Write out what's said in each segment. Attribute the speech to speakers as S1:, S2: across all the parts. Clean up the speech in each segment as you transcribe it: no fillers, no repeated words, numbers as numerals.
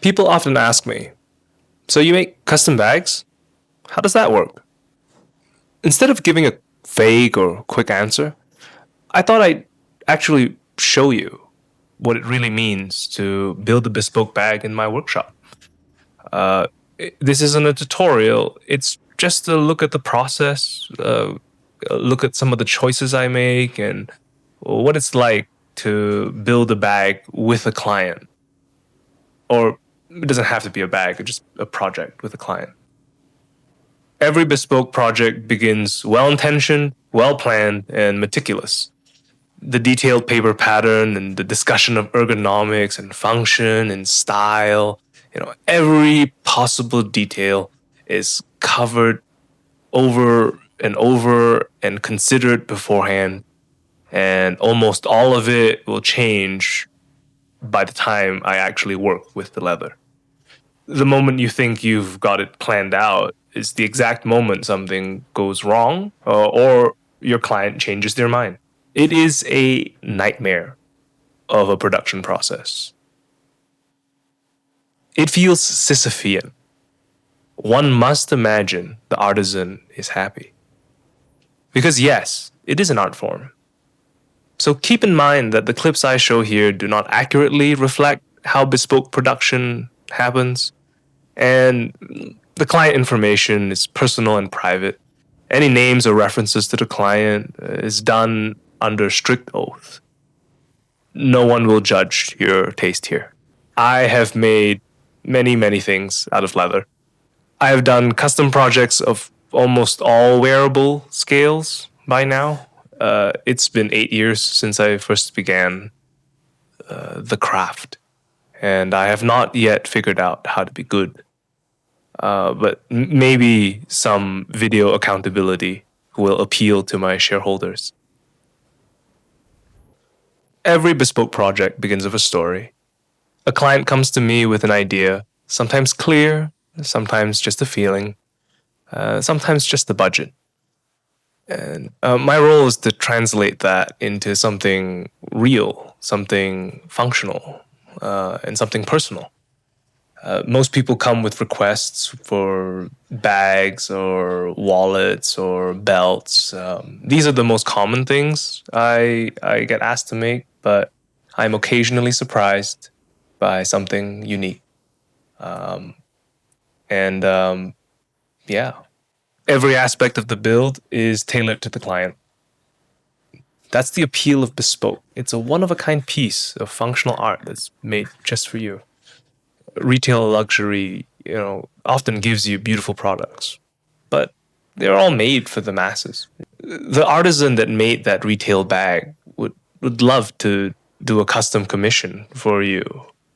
S1: People often ask me, so you make custom bags? How does that work? Instead of giving a vague or quick answer, I thought I'd actually show you what it really means to build a bespoke bag in my workshop. Uh, this isn't a tutorial, it's just a look at the process, a look at some of the choices I make, and what it's like to build a bag with a client. Or it doesn't have to be a bag, it's just a project with a client. Every bespoke project begins well-intentioned, well-planned, and meticulous. The detailed paper pattern and the discussion of ergonomics and function and style, every possible detail is covered over and considered beforehand, and almost all of it will change by the time I actually work with the leather. The moment you think you've got it planned out is the exact moment something goes wrong, or your client changes their mind. It is a nightmare of a production process. It feels Sisyphean. One must imagine the artisan is happy. Because yes, it is an art form. So keep in mind that the clips I show here do not accurately reflect how bespoke production happens, and the client information is personal and private. Any names or references to the client is done under strict oath. No one will judge your taste here. I have made many things out of leather. I have done custom projects of almost all wearable scales by now. It's been 8 years since I first began the craft, and I have not yet figured out how to be good. But maybe some video accountability will appeal to my shareholders. Every bespoke project begins with a story. A client comes to me with an idea, sometimes clear, sometimes just a feeling, sometimes just a budget. And my role is to translate that into something real, something functional, and something personal. Most people come with requests for bags or wallets or belts. These are the most common things I get asked to make, but I'm occasionally surprised by something unique. Yeah, every aspect of the build is tailored to the client. That's the appeal of bespoke. It's a one-of-a-kind piece of functional art that's made just for you. Retail luxury, often gives you beautiful products, but they're all made for the masses. The artisan that made that retail bag would love to do a custom commission for you,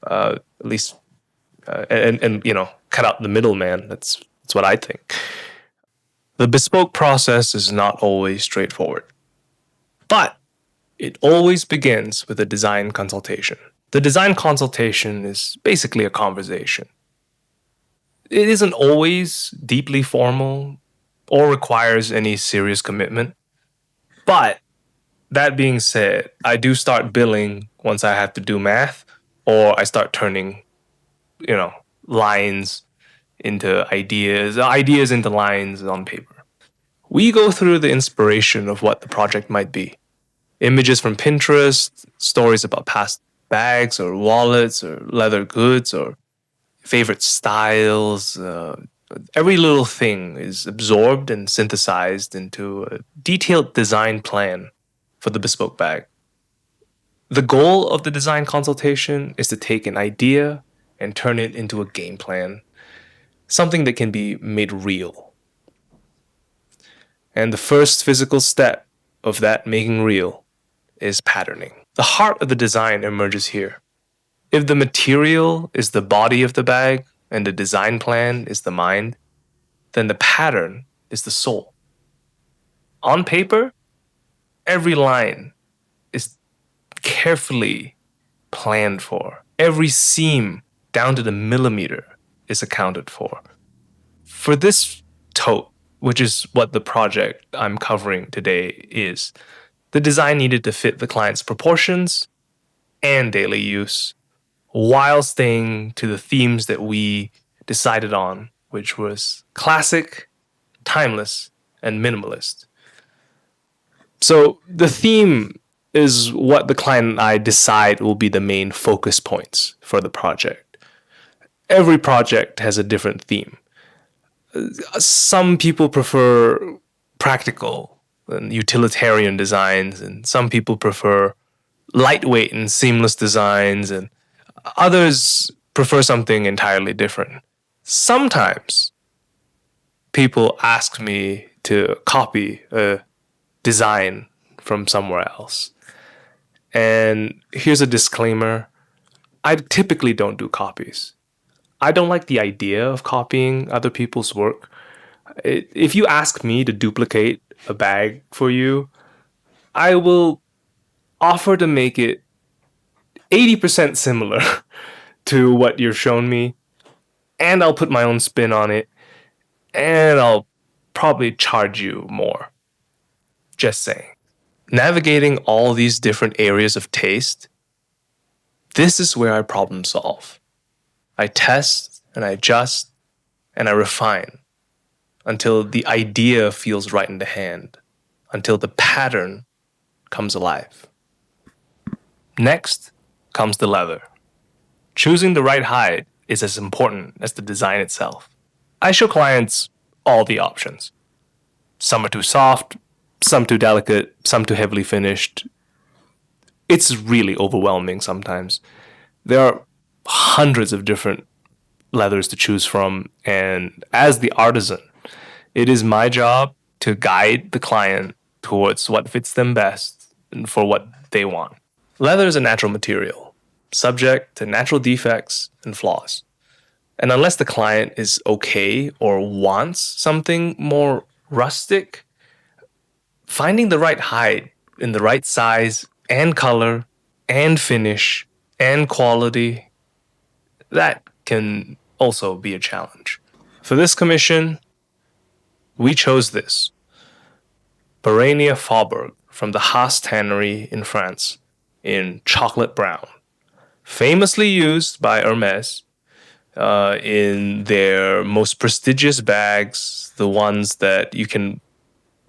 S1: at least, and cut out the middleman. That's what I think. The bespoke process is not always straightforward, but it always begins with a design consultation. The design consultation is basically a conversation. It isn't always deeply formal or requires any serious commitment. But that being said, I do start billing once I have to do math, or I start turning, lines into ideas into lines on paper. We go through the inspiration of what the project might be. Images from Pinterest, stories about past bags or wallets or leather goods or favorite styles. Every little thing is absorbed and synthesized into a detailed design plan for the bespoke bag. The goal of the design consultation is to take an idea and turn it into a game plan, something that can be made real. And the first physical step of that making real is patterning. The heart of the design emerges here. If the material is the body of the bag and the design plan is the mind, then the pattern is the soul. On paper, every line is carefully planned for. Every seam, down to the millimeter, is accounted for. For this tote, which is what the project I'm covering today is, the design needed to fit the client's proportions and daily use. while staying to the themes that we decided on, which was classic, timeless, and minimalist. So the theme is what the client and I decide will be the main focus points for the project. Every project has a different theme. Some people prefer practical and utilitarian designs, and some people prefer lightweight and seamless designs, and others prefer something entirely different. Sometimes people ask me to copy a design from somewhere else. And here's a disclaimer: I typically don't do copies. I don't like the idea of copying other people's work. If you ask me to duplicate a bag for you, I will offer to make it 80% similar to what you're shown me, and I'll put my own spin on it, and I'll probably charge you more. Just saying. Navigating all these different areas of taste, this is where I problem solve. I test and I adjust and I refine until the idea feels right in the hand, until the pattern comes alive. Next comes the leather. Choosing the right hide is as important as the design itself. I show clients all the options. Some are too soft, some too delicate, some too heavily finished. It's really overwhelming sometimes. There are hundreds of different leathers to choose from, and as the artisan, it is my job to guide the client towards what fits them best and for what they want. Leather is a natural material, subject to natural defects and flaws. And unless the client is okay or wants something more rustic, finding the right hide in the right size and color and finish and quality, that can also be a challenge. For this commission, we chose this Bérenia Faubourg from the Haas Tannery in France in chocolate brown, famously used by Hermes in their most prestigious bags, the ones that you can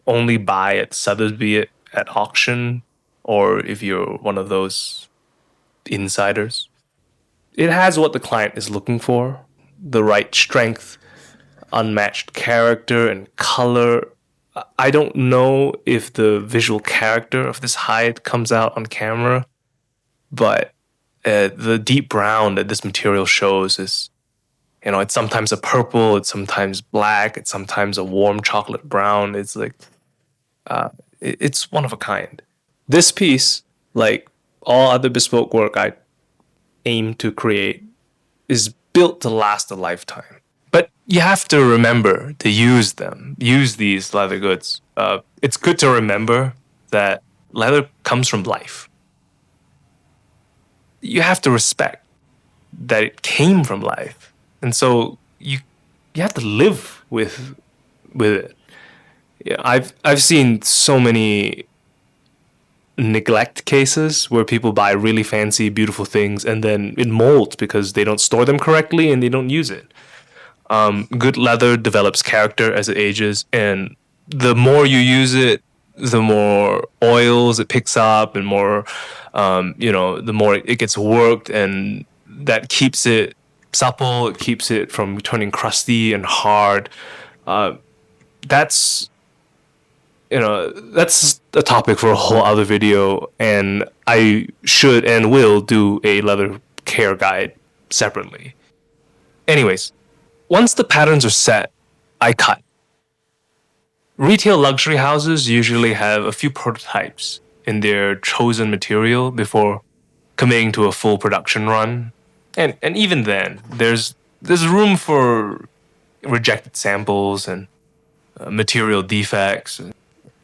S1: only buy at Sotheby's at auction, or if you're one of those insiders. It has what the client is looking for: the right strength, unmatched character and color. I don't know if the visual character of this hide comes out on camera, but the deep brown that this material shows is, it's sometimes a purple, it's sometimes black, it's sometimes a warm chocolate brown. It's like, it's one of a kind. This piece, like all other bespoke work I aim to create, is built to last a lifetime. But you have to remember to use these leather goods. It's good to remember that leather comes from life. You have to respect that it came from life. And so you have to live with it. Yeah, I've seen so many neglect cases where people buy really fancy, beautiful things and then it molds because they don't store them correctly and they don't use it. Good leather develops character as it ages, and the more you use it, the more oils it picks up, and more, the more it gets worked, and that keeps it supple. It keeps it from turning crusty and hard. That's a topic for a whole other video, and I should and will do a leather care guide separately. Anyways, once the patterns are set, I cut. Retail luxury houses usually have a few prototypes in their chosen material before committing to a full production run. And even then, there's room for rejected samples and material defects.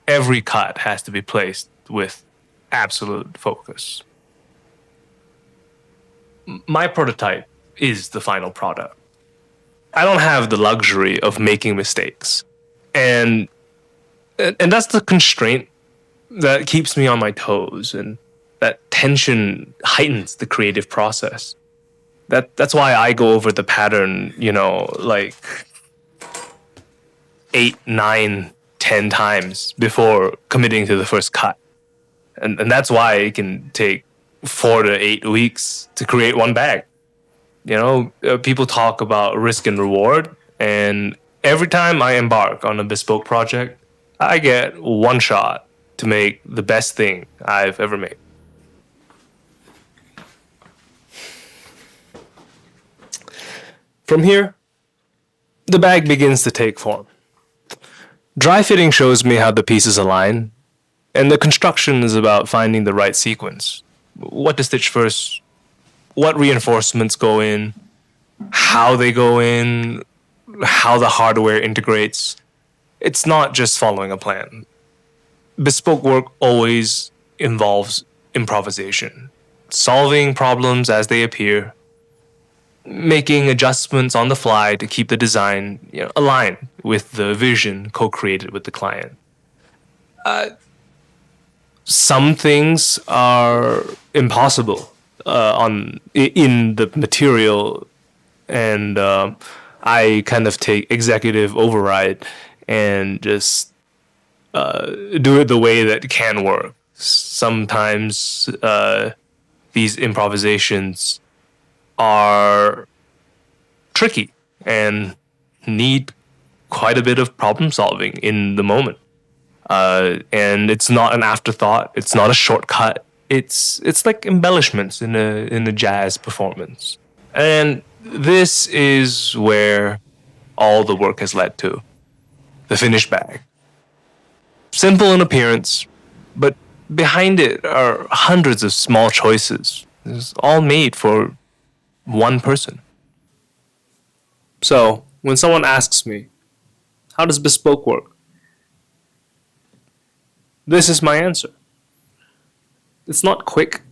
S1: Every cut has to be placed with absolute focus. My prototype is the final product. I don't have the luxury of making mistakes. And that's the constraint that keeps me on my toes, and that tension heightens the creative process. That's why I go over the pattern, like 8, 9, 10 times before committing to the first cut. And that's why it can take 4 to 8 weeks to create one bag. People talk about risk and reward, and every time I embark on a bespoke project, I get one shot to make the best thing I've ever made. From here, the bag begins to take form. Dry fitting shows me how the pieces align, and the construction is about finding the right sequence. What to stitch first, what reinforcements go in, how they go in, how the hardware integrates. It's not just following a plan. Bespoke work always involves improvisation, solving problems as they appear, making adjustments on the fly to keep the design aligned with the vision co-created with the client. Some things are impossible in the material, and I kind of take executive override and just do it the way that can work. Sometimes these improvisations are tricky and need quite a bit of problem solving in the moment. And it's not an afterthought. It's not a shortcut. It's like embellishments in a jazz performance. And this is where all the work has led to. The finished bag. Simple in appearance, but behind it are hundreds of small choices. It's all made for one person. So, when someone asks me, how does bespoke work? This is my answer. It's not quick,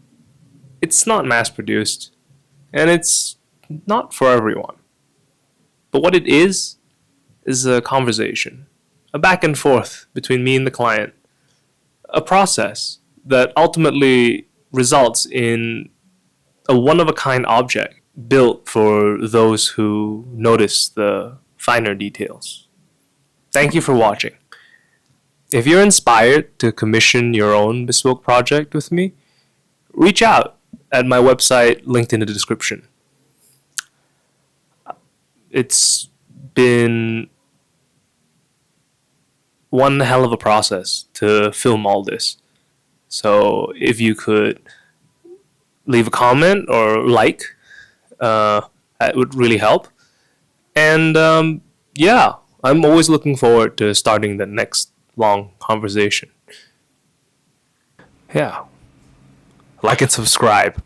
S1: it's not mass produced, and it's not for everyone. But what it is a conversation, a back and forth between me and the client, a process that ultimately results in a one-of-a-kind object built for those who notice the finer details. Thank you for watching. If you're inspired to commission your own bespoke project with me, reach out at my website linked in the description. It's been one hell of a process to film all this. So if you could leave a comment or like, that would really help. And yeah, I'm always looking forward to starting the next long conversation. Yeah. Like and subscribe.